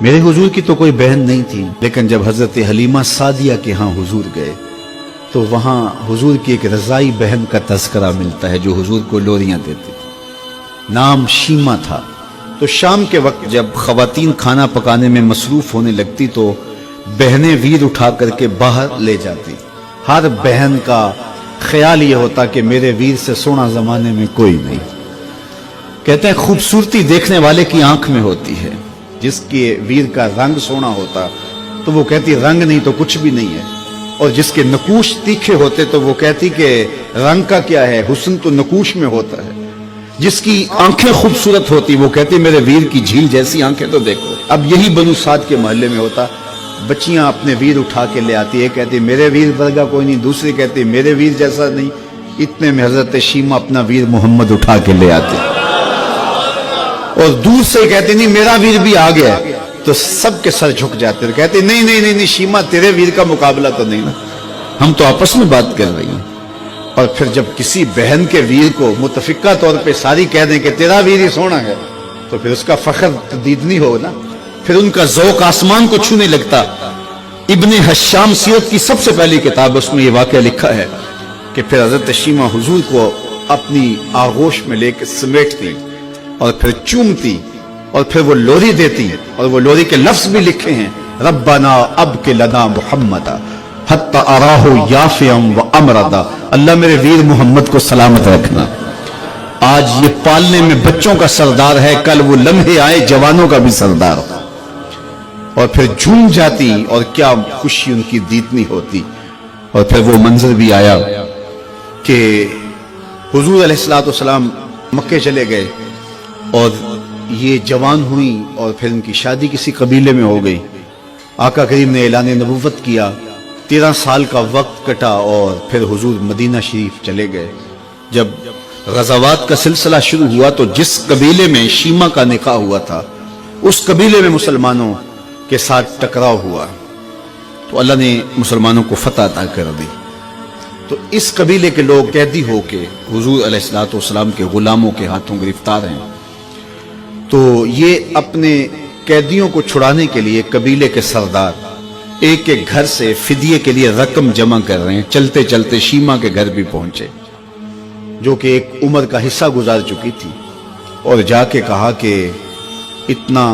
میرے हुजूर की तो कोई बहन नहीं थी, लेकिन जब हजरत हलीमा सादिया के यहाँ हुजूर गए तो वहाँ हुजूर की एक रज़ाई बहन का तज़किरा मिलता है जो हुजूर को लोरियां देती थी। नाम शीमा था। तो शाम के वक्त जब ख़वातीन खाना पकाने में मसरूफ़ होने लगती तो बहनें वीर उठा करके बाहर ले जाती। हर बहन का ख्याल ये होता कि मेरे वीर से सोना ज़माने में कोई नहीं। कहते हैं खूबसूरती देखने वाले की आंख में होती है। जिसके वीर का रंग सोना होता तो वो कहती रंग नहीं तो कुछ भी नहीं है, और जिसके नकूश तीखे होते तो वो कहती कि रंग का क्या है, हुस्न तो नकूश में होता है। जिसकी आंखें खूबसूरत होती वो कहती मेरे वीर की झील जैसी आंखें तो देखो। अब यही बनु साद के मोहल्ले में होता। बच्चियां अपने वीर उठा के ले आती है, कहती मेरे वीर वर्गा कोई नहीं, दूसरी कहती मेरे वीर जैसा नहीं। इतने में हजरत शीमा अपना वीर मोहम्मद उठा के ले आती और दूर से कहती नहीं मेरा वीर भी आ गया। तो सबके सर झुक जाते, कहते नहीं नहीं नहीं नहीं शीमा तेरे वीर का मुकाबला तो नहीं ना, हम तो आपस में बात कर रही हैं। और फिर जब किसी बहन के वीर को मुतफिका तौर पे सारी कह दें कि तेरा वीर ही सोना है तो फिर उसका फख्र तदीदनी हो ना, फिर उनका ज़ौक़ आसमान को छूने लगता। इब्ने हश्शाम सीरत की सबसे पहली किताब, उसमें ये वाक़या लिखा है कि फिर हज़रत शीमा हुजूर को अपनी आगोश में लेकर समेटती और फिर चूमती और फिर वो लोरी देती, और वो लोरी के लफ्ज भी लिखे हैं, रब्बना अब के लना मुहम्मदा हत्ता अराहु याफियम व अमरदा। अल्लाह मेरे वीर मोहम्मद को सलामत रखना। आज ये पालने में बच्चों का सरदार है, कल वो लम्हे आए जवानों का भी सरदार हो। और फिर झूम जाती और क्या खुशी उनकी दीदनी होती। और फिर वो मंजर भी आया कि हुजूर अलैहिस्सलातु वस्सलाम मक्के चले गए और ये जवान हुई और फिर उनकी शादी किसी कबीले में हो गई। आका करीम ने ऐलान नबुव्वत किया, 13 साल का वक्त कटा और फिर हुजूर मदीना शरीफ चले गए। जब गज़ावात का सिलसिला शुरू हुआ तो जिस कबीले में शीमा का निकाह हुआ था उस कबीले में मुसलमानों के साथ टकराव हुआ तो अल्लाह ने मुसलमानों को फतह अता कर दी। तो इस कबीले के लोग कैदी होके हुजूर अलैहिस्सलातु वस्सलाम के गुलामों के हाथों गिरफ्तार हैं। तो ये अपने कैदियों को छुड़ाने के लिए कबीले के सरदार एक एक घर से फिदिये के लिए रकम जमा कर रहे हैं। चलते चलते शीमा के घर भी पहुंचे जो कि एक उम्र का हिस्सा गुजार चुकी थी, और जाके कहा कि इतना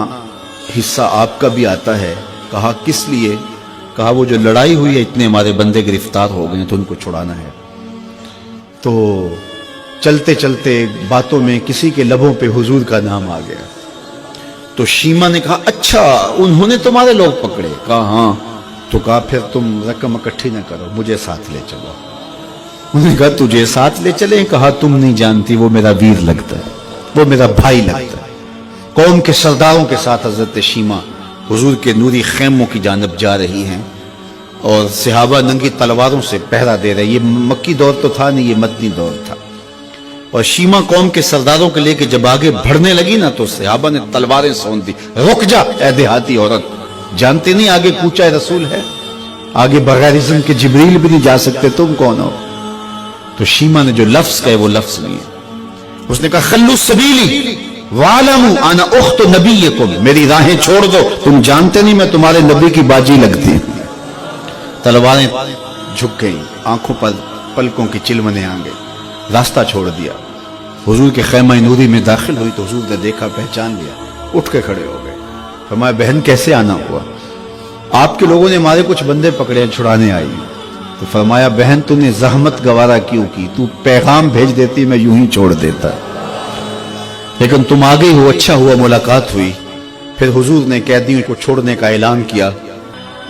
हिस्सा आपका भी आता है। कहा किस लिए? कहा वो जो लड़ाई हुई है इतने हमारे बंदे गिरफ्तार हो गए तो उनको छुड़ाना है। तो चलते चलते बातों में किसी के लबों पे हुजूर का नाम आ गया। तो शीमा ने कहा अच्छा उन्होंने तुम्हारे लोग पकड़े? कहा हाँ। तो कहा फिर तुम रकम इकट्ठी ना करो, मुझे साथ ले चलो। उन्होंने कहा तुझे साथ ले चले? कहा तुम नहीं जानती वो मेरा वीर लगता है, वो मेरा भाई लगता है। कौम के सरदारों के साथ हजरत शीमा हुजूर के नूरी खैमों की जानब जा रही हैं और सहाबा नंगी तलवारों से पहरा दे रहे। ये मक्की दौर तो था नहीं, ये मदनी दौर था। और शीमा कौम के सरदारों के लेके जब आगे बढ़ने लगी ना तो सहाबा ने तलवारें सौंप दी। रुक जा ए देहाती औरत, जानते नहीं आगे कूचा रसूल है, आगे बगैर इज़्न के जिब्रील भी नहीं जा सकते, तुम कौन हो? तो शीमा ने जो लफ्ज कहे वो लफ्ज नहीं है। उसने कहा खल्लू सबीली वालमू अना उख्त नबीयकुम, मेरी राहें छोड़ दो, तुम जानते नहीं मैं तुम्हारे नबी की बाजी लगती हूं। तलवारें झुक गई, आंखों पर पलकों की चिलमने आ गई, रास्ता छोड़ दिया। हुजूर के खैमा नूरी में दाखिल हुई तो हुजूर ने देखा, पहचान लिया, उठ के खड़े हो गए। फरमाया बहन कैसे आना हुआ? आपके लोगों ने हमारे कुछ बंदे पकड़े, छुड़ाने आई। तो फरमाया बहन तूने जहमत गवारा क्यों की? तू पैगाम भेज देती मैं यूं ही छोड़ देता, लेकिन तुम आ गई हो, अच्छा हुआ मुलाकात हुई। फिर हुजूर ने कैदियों को छोड़ने का ऐलान किया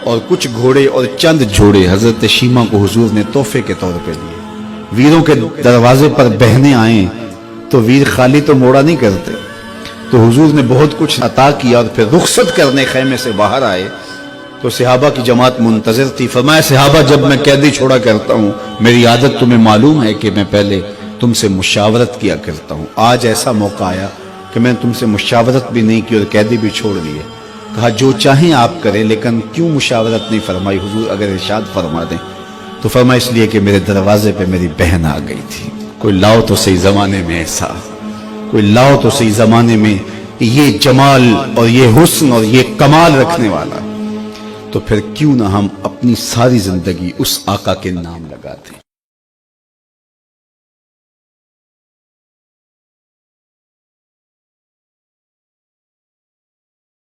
और कुछ घोड़े और चंद जोड़े हजरत शीमा को हुजूर ने तोहफे के तौर पे दिए। वीरों के दरवाजे पर बहने आए तो वीर खाली तो मोड़ा नहीं करते, तो हुजूर ने बहुत कुछ अता किया। और फिर रुखसत करने खैमे से बाहर आए तो सहाबा की जमात मुंतजर थी। फरमाया सहाबा जब मैं कैदी छोड़ा करता हूँ मेरी आदत तुम्हें मालूम है कि मैं पहले तुमसे मुशावरत किया करता हूँ। आज ऐसा मौका आया कि मैंने तुमसे मुशावरत भी नहीं की और कैदी भी छोड़ दिए। कहा जो चाहें आप करें, लेकिन क्यों मुशावरत नहीं फरमाई हुजूर? अगर इरशाद फरमा दें। तो फरमा इसलिए कि मेरे दरवाजे पे मेरी बहन आ गई थी। कोई लाओ तो सही जमाने में ऐसा, कोई लाओ तो सही जमाने में یہ جمال اور یہ حسن اور یہ کمال رکھنے والا، تو پھر کیوں نہ ہم اپنی ساری زندگی اس آقا کے نام لگاتے ہیں۔